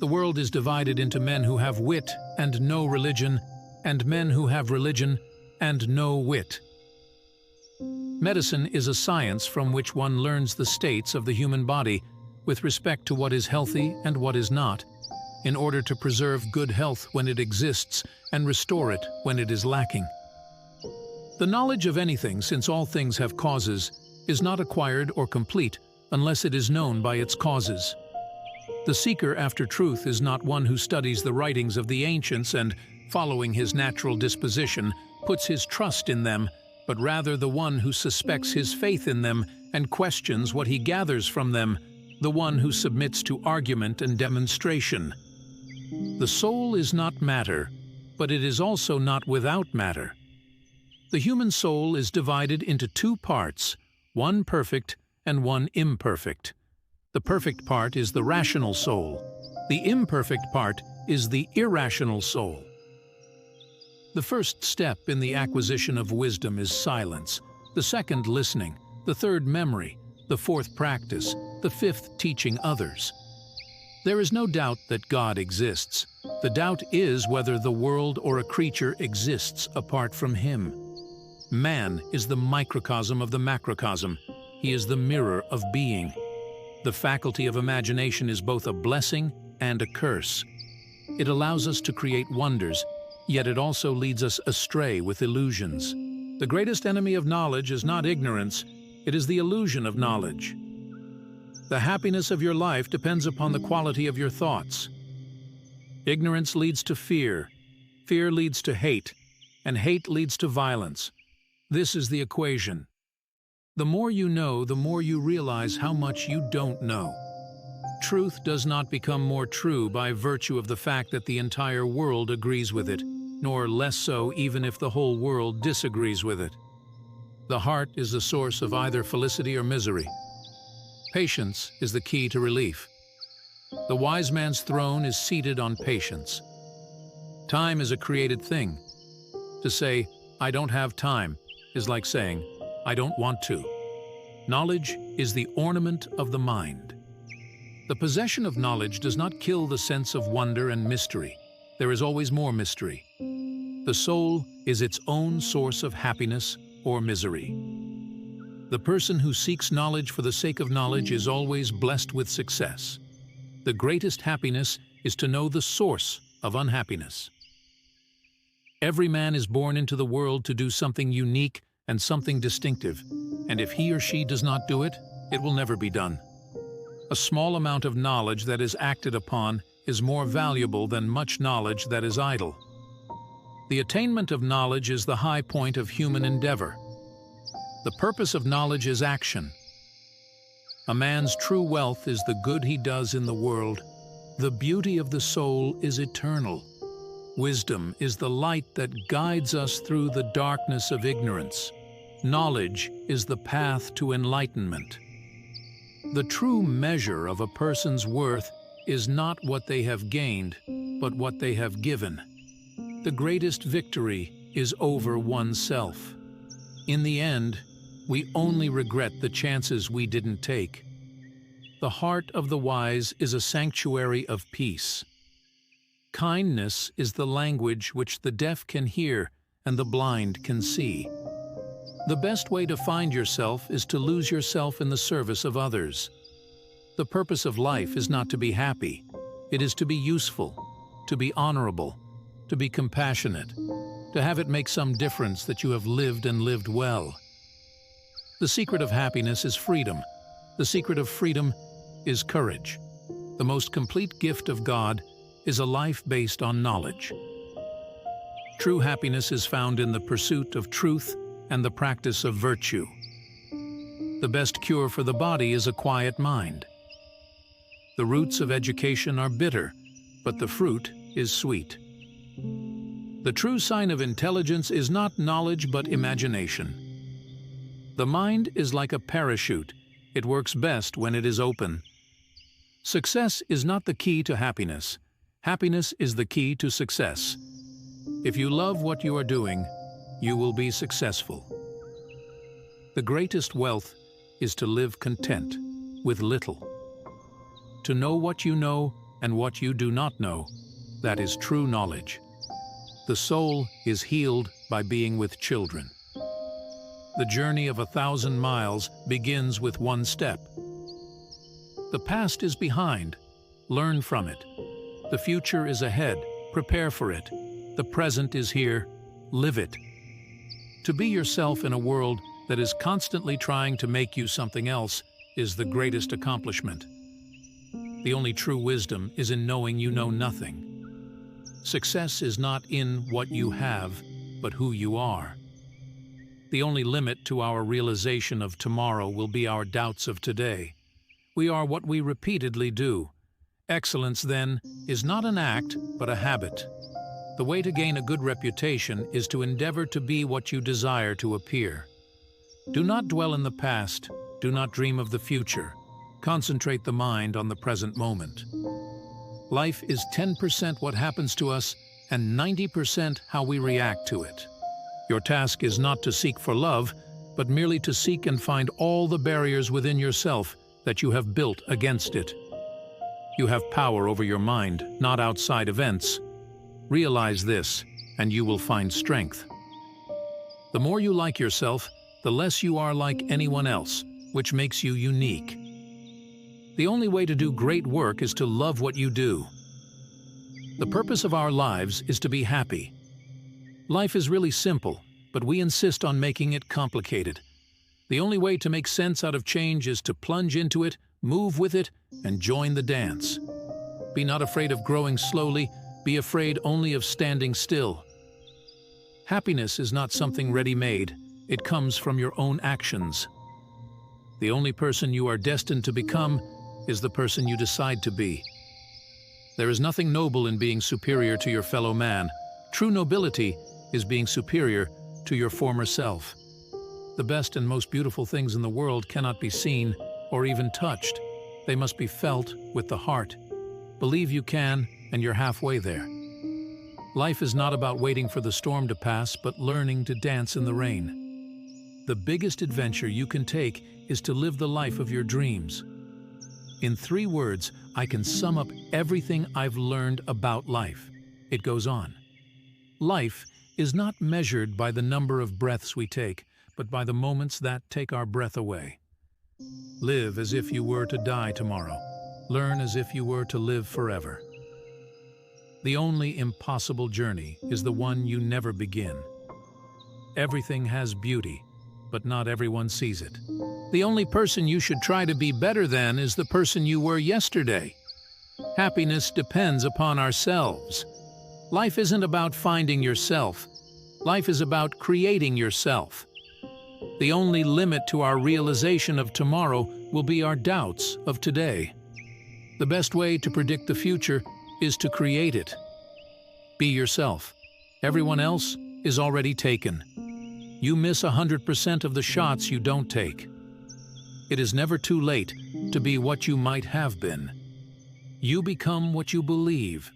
The world is divided into men who have wit and no religion, and men who have religion and no wit. Medicine is a science from which one learns the states of the human body with respect to what is healthy and what is not, in order to preserve good health when it exists and restore it when it is lacking. The knowledge of anything, since all things have causes, is not acquired or complete unless it is known by its causes. The seeker after truth is not one who studies the writings of the ancients and, following his natural disposition, puts his trust in them, but rather the one who suspects his faith in them and questions what he gathers from them, the one who submits to argument and demonstration. The soul is not matter, but it is also not without matter. The human soul is divided into two parts, one perfect and one imperfect. The perfect part is the rational soul. The imperfect part is the irrational soul. The first step in the acquisition of wisdom is silence, the second listening, the third memory, the fourth practice, the fifth teaching others. There is no doubt that God exists. The doubt is whether the world or a creature exists apart from Him. Man is the microcosm of the macrocosm. He is the mirror of being. The faculty of imagination is both a blessing and a curse. It allows us to create wonders, yet it also leads us astray with illusions. The greatest enemy of knowledge is not ignorance, it is the illusion of knowledge. The happiness of your life depends upon the quality of your thoughts. Ignorance leads to fear, fear leads to hate, and hate leads to violence. This is the equation. The more you know, the more you realize how much you don't know. Truth does not become more true by virtue of the fact that the entire world agrees with it, nor less so even if the whole world disagrees with it. The heart is the source of either felicity or misery. Patience is the key to relief. The wise man's throne is seated on patience. Time is a created thing. To say, "I don't have time," is like saying, "I don't want to." Knowledge is the ornament of the mind. The possession of knowledge does not kill the sense of wonder and mystery. There is always more mystery. The soul is its own source of happiness or misery. The person who seeks knowledge for the sake of knowledge is always blessed with success. The greatest happiness is to know the source of unhappiness. Every man is born into the world to do something unique and something distinctive, and if he or she does not do it, it will never be done. A small amount of knowledge that is acted upon is more valuable than much knowledge that is idle. The attainment of knowledge is the high point of human endeavor. The purpose of knowledge is action. A man's true wealth is the good he does in the world. The beauty of the soul is eternal. Wisdom is the light that guides us through the darkness of ignorance. Knowledge is the path to enlightenment. The true measure of a person's worth is not what they have gained, but what they have given. The greatest victory is over oneself. In the end, we only regret the chances we didn't take. The heart of the wise is a sanctuary of peace. Kindness is the language which the deaf can hear and the blind can see. The best way to find yourself is to lose yourself in the service of others. The purpose of life is not to be happy. It is to be useful, to be honorable, to be compassionate, to have it make some difference that you have lived and lived well. The secret of happiness is freedom. The secret of freedom is courage. The most complete gift of God is a life based on knowledge. True happiness is found in the pursuit of truth and the practice of virtue. The best cure for the body is a quiet mind. The roots of education are bitter, but the fruit is sweet. The true sign of intelligence is not knowledge but imagination. The mind is like a parachute. It works best when it is open. Success is not the key to happiness. Happiness is the key to success. If you love what you are doing, you will be successful. The greatest wealth is to live content with little. To know what you know and what you do not know. That is true knowledge. The soul is healed by being with children. The journey of 1,000 miles begins with one step. The past is behind. Learn from it. The future is ahead. Prepare for it. The present is here. Live it. To be yourself in a world that is constantly trying to make you something else is the greatest accomplishment. The only true wisdom is in knowing you know nothing. Success is not in what you have, but who you are. The only limit to our realization of tomorrow will be our doubts of today. We are what we repeatedly do. Excellence, then, is not an act, but a habit. The way to gain a good reputation is to endeavor to be what you desire to appear. Do not dwell in the past. Do not dream of the future. Concentrate the mind on the present moment. Life is 10% what happens to us and 90% how we react to it. Your task is not to seek for love, but merely to seek and find all the barriers within yourself that you have built against it. You have power over your mind, not outside events. Realize this, and you will find strength. The more you like yourself, the less you are like anyone else, which makes you unique. The only way to do great work is to love what you do. The purpose of our lives is to be happy. Life is really simple, but we insist on making it complicated. The only way to make sense out of change is to plunge into it, move with it, and join the dance. Be not afraid of growing slowly, be afraid only of standing still. Happiness is not something ready-made, it comes from your own actions. The only person you are destined to become is the person you decide to be. There is nothing noble in being superior to your fellow man. True nobility is being superior to your former self. The best and most beautiful things in the world cannot be seen or even touched. They must be felt with the heart. Believe you can, and you're halfway there. Life is not about waiting for the storm to pass, but learning to dance in the rain. The biggest adventure you can take is to live the life of your dreams. In 3 words, I can sum up everything I've learned about life. It goes on. Life is not measured by the number of breaths we take, but by the moments that take our breath away. Live as if you were to die tomorrow. Learn as if you were to live forever. The only impossible journey is the one you never begin. Everything has beauty, but not everyone sees it. The only person you should try to be better than is the person you were yesterday. Happiness depends upon ourselves. Life isn't about finding yourself. Life is about creating yourself. The only limit to our realization of tomorrow will be our doubts of today. The best way to predict the future is to create it. Be yourself. Everyone else is already taken. You miss 100% of the shots you don't take. It is never too late to be what you might have been. You become what you believe.